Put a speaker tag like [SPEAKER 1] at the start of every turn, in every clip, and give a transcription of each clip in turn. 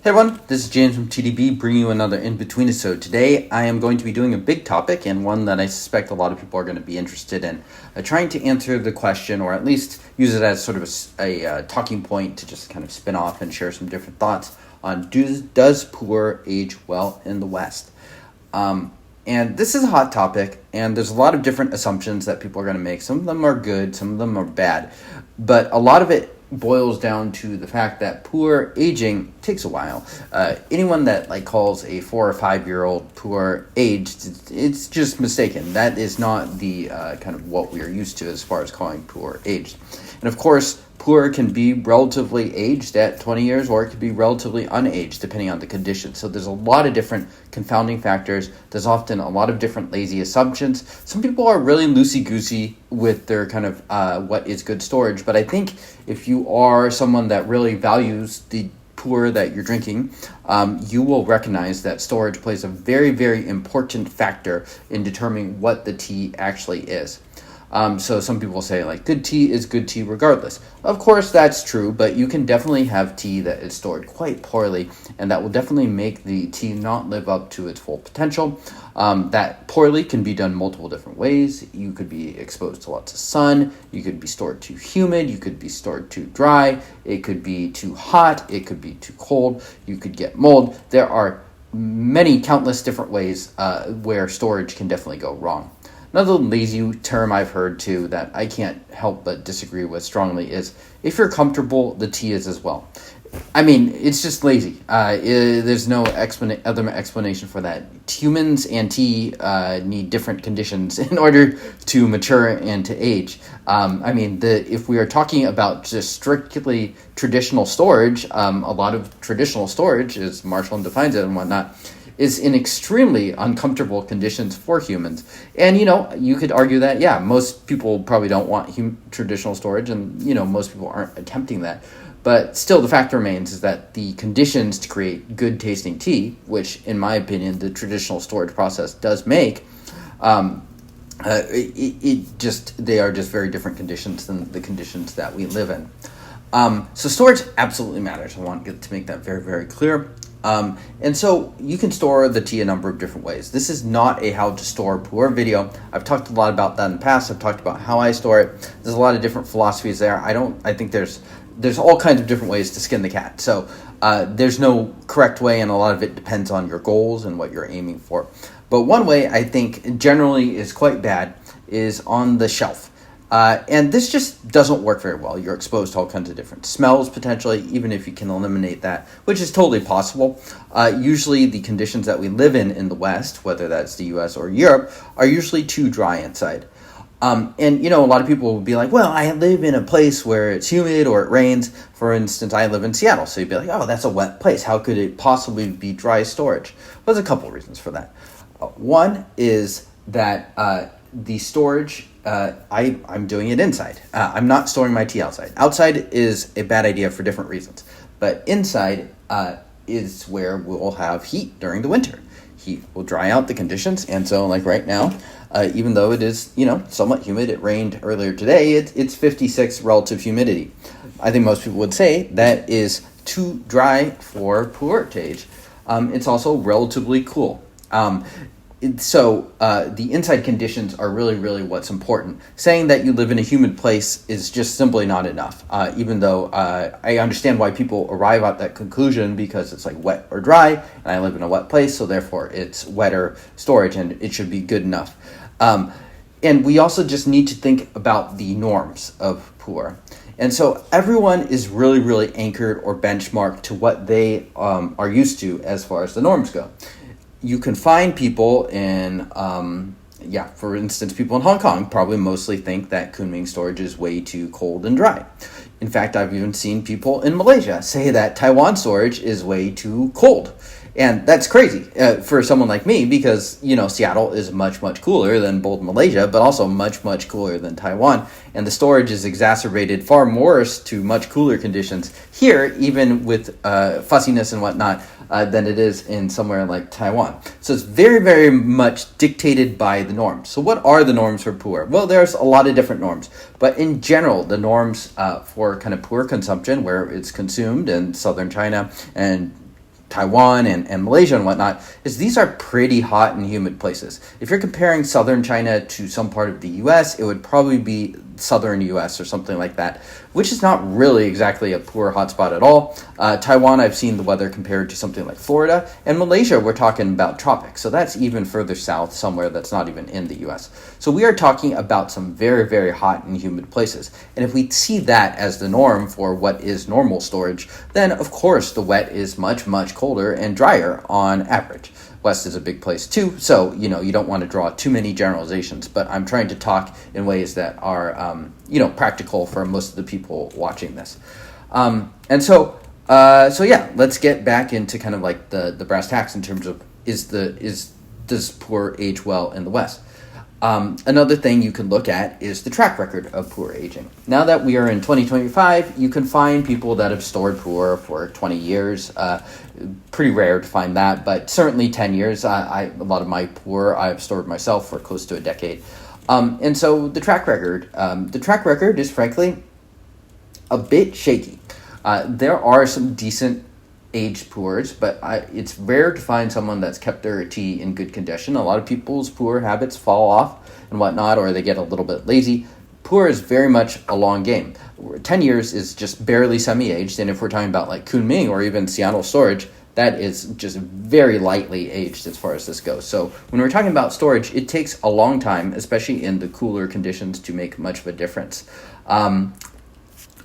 [SPEAKER 1] Hey everyone, this is James from TDB bringing you another Inbetweenisode. Today I am going to be doing a big topic and one that I suspect a lot of people are going to be interested in. Trying to answer the question, or at least use it as sort of a talking point to just kind of spin off and share some different thoughts on does Pu'erh age well in the West? And this is a hot topic, and there's a lot of different assumptions that people are going to make. Some of them are good, some of them are bad, but a lot of it boils down to the fact that Pu'erh aging takes a while. Anyone that calls a 4 or 5 year old Pu'erh aged, it's just mistaken. That is not the kind of what we are used to as far as calling Pu'erh aged. And of course, Pu'erh can be relatively aged at 20 years, or it could be relatively unaged, depending on the condition. So there's a lot of different confounding factors. There's often a lot of different lazy assumptions. Some people are really loosey-goosey with their kind of what is good storage. But I think if you are someone that really values the Pu'erh that you're drinking, you will recognize that storage plays a very, very important factor in determining what the tea actually is. So some people say good tea is good tea regardless. Of course that's true, but you can definitely have tea that is stored quite poorly, and that will definitely make the tea not live up to its full potential. That poorly can be done multiple different ways. You could be exposed to lots of sun, you could be stored too humid, you could be stored too dry, it could be too hot, it could be too cold, you could get mold. There are many countless different ways where storage can definitely go wrong. Another lazy term I've heard too that I can't help but disagree with strongly is, if you're comfortable, the tea is as well. I mean, it's just lazy. There's no other explanation for that. Humans and tea need different conditions in order to mature and to age. If we are talking about just strictly traditional storage, a lot of traditional storage, as Marshall defines it and whatnot, is in extremely uncomfortable conditions for humans. And, you could argue that, most people probably don't want traditional storage, and, most people aren't attempting that. But still, the fact remains is that the conditions to create good tasting tea, which, in my opinion, the traditional storage process does make, they are just very different conditions than the conditions that we live in. So storage absolutely matters. I want to make that very, very clear. And so you can store the tea a number of different ways. This is not a how to store Pu'erh video. I've talked a lot about that in the past. I've talked about how I store it. There's a lot of different philosophies there. I think there's all kinds of different ways to skin the cat. So there's no correct way, and a lot of it depends on your goals and what you're aiming for. But one way I think generally is quite bad is on the shelf. And this just doesn't work very well. You're exposed to all kinds of different smells, potentially, even if you can eliminate that, which is totally possible. Usually the conditions that we live in the West, whether that's the US or Europe, are usually too dry inside. A lot of people will be like, well, I live in a place where it's humid or it rains. For instance, I live in Seattle. So you'd be like, oh, that's a wet place. How could it possibly be dry storage? Well, there's a couple reasons for that. One is that the storage, I'm doing it inside. I'm not storing my tea outside. Outside is a bad idea for different reasons. But inside is where we'll have heat during the winter. Heat will dry out the conditions. And so right now, even though it is, somewhat humid, it rained earlier today, it's 56 relative humidity. I think most people would say that is too dry for Pu'erh to age. It's also relatively cool. So the inside conditions are really, really what's important. Saying that you live in a humid place is just simply not enough, even though I understand why people arrive at that conclusion, because it's wet or dry, and I live in a wet place, so therefore it's wetter storage, and it should be good enough. And we also just need to think about the norms of Pu'erh. And so everyone is really, really anchored or benchmarked to what they are used to as far as the norms go. You can find people in, for instance, people in Hong Kong probably mostly think that Kunming storage is way too cold and dry. In fact, I've even seen people in Malaysia say that Taiwan storage is way too cold. And that's crazy for someone like me, because, Seattle is much, much cooler than both Malaysia, but also much, much cooler than Taiwan. And the storage is exacerbated far worse to much cooler conditions here, even with fussiness and whatnot, than it is in somewhere like Taiwan. So it's very, very much dictated by the norms. So what are the norms for Pu'erh? Well, there's a lot of different norms. But in general, the norms for kind of Pu'erh consumption, where it's consumed in southern China and Taiwan and Malaysia and whatnot, is these are pretty hot and humid places. If you're comparing southern China to some part of the US, it would probably be southern US or something like that, which is not really exactly a poor hotspot at all. Taiwan, I've seen the weather compared to something like Florida, and Malaysia, we're talking about tropics, so that's even further south, somewhere that's not even in the US. So we are talking about some very, very hot and humid places, and if we see that as the norm for what is normal storage, then of course the wet is much, much colder and drier on average. West is a big place too, so you don't want to draw too many generalizations, but I'm trying to talk in ways that are practical for most of the people watching this. So yeah, let's get back into kind of like the brass tacks in terms of does Pu'erh age well in the West? Another thing you can look at is the track record of Pu'erh aging. Now that we are in 2025, you can find people that have stored Pu'erh for 20 years. Pretty rare to find that, but certainly 10 years. A lot of my Pu'erh I've stored myself for close to a decade. And so the track record is frankly a bit shaky. There are some decent aged Pu'erhs, but it's rare to find someone that's kept their tea in good condition. A lot of people's Pu'erh habits fall off and whatnot, or they get a little bit lazy. Pu'erh is very much a long game. 10 years is just barely semi-aged, and if we're talking about like Kunming or even Seattle storage, that is just very lightly aged as far as this goes. So when we're talking about storage, it takes a long time, especially in the cooler conditions, to make much of a difference.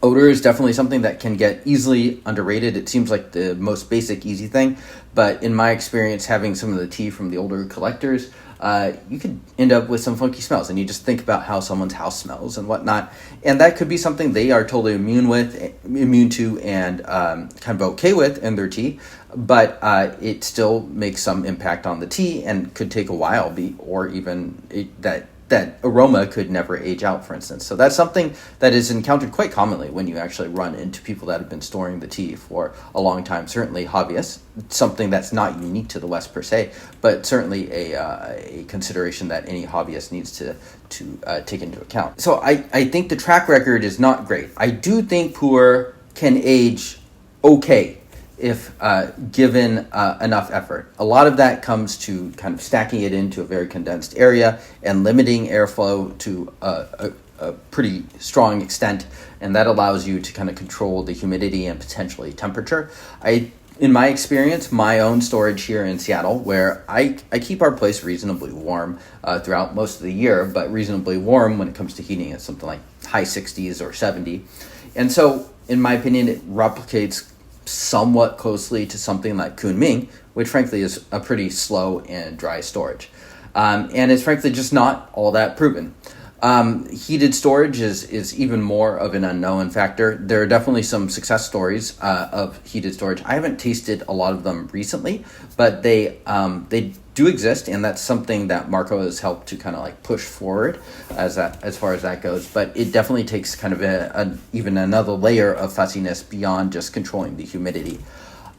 [SPEAKER 1] Odor is definitely something that can get easily underrated. It seems like the most basic, easy thing, but in my experience, having some of the tea from the older collectors, you could end up with some funky smells, and you just think about how someone's house smells and whatnot, and that could be something they are totally immune to, and kind of okay with in their tea, but it still makes some impact on the tea and could take a while, or even that aroma could never age out, for instance. So that's something that is encountered quite commonly when you actually run into people that have been storing the tea for a long time. Certainly hobbyists, something that's not unique to the West per se, but certainly a consideration that any hobbyist needs to take into account. So I think the track record is not great. I do think Pu'erh can age okay if given enough effort. A lot of that comes to kind of stacking it into a very condensed area and limiting airflow to a pretty strong extent, and that allows you to kind of control the humidity and potentially temperature. In my experience, my own storage here in Seattle, where I keep our place reasonably warm throughout most of the year, but reasonably warm when it comes to heating is something like high 60s or 70. And so, in my opinion, it replicates somewhat closely to something like Kunming, which frankly is a pretty slow and dry storage. And it's frankly just not all that proven. Heated storage is even more of an unknown factor. There are definitely some success stories of heated storage. I haven't tasted a lot of them recently, but they do exist, and that's something that Marco has helped to kind of like push forward as far as that goes. But it definitely takes kind of even another layer of fussiness beyond just controlling the humidity.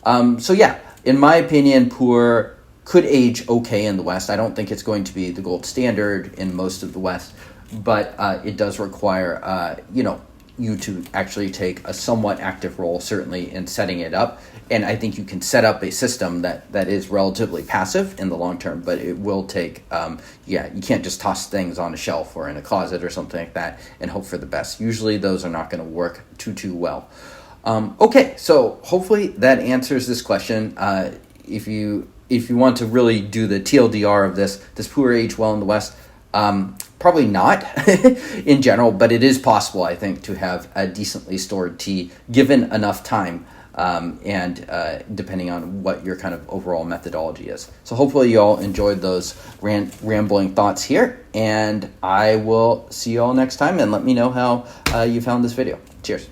[SPEAKER 1] So yeah, in my opinion, Pu'erh could age okay in the West. I don't think it's going to be the gold standard in most of the West, but it does require you to actually take a somewhat active role, certainly in setting it up. And I think you can set up a system that is relatively passive in the long term, but it will take, you can't just toss things on a shelf or in a closet or something like that and hope for the best. Usually those are not going to work too well. Okay, so hopefully that answers this question. If you want to really do the TLDR of this, does Pu'erh age well in the West? Probably not in general, but it is possible, I think, to have a decently stored tea given enough time, and depending on what your kind of overall methodology is. So hopefully you all enjoyed those rambling thoughts here, and I will see you all next time, and let me know how you found this video. Cheers.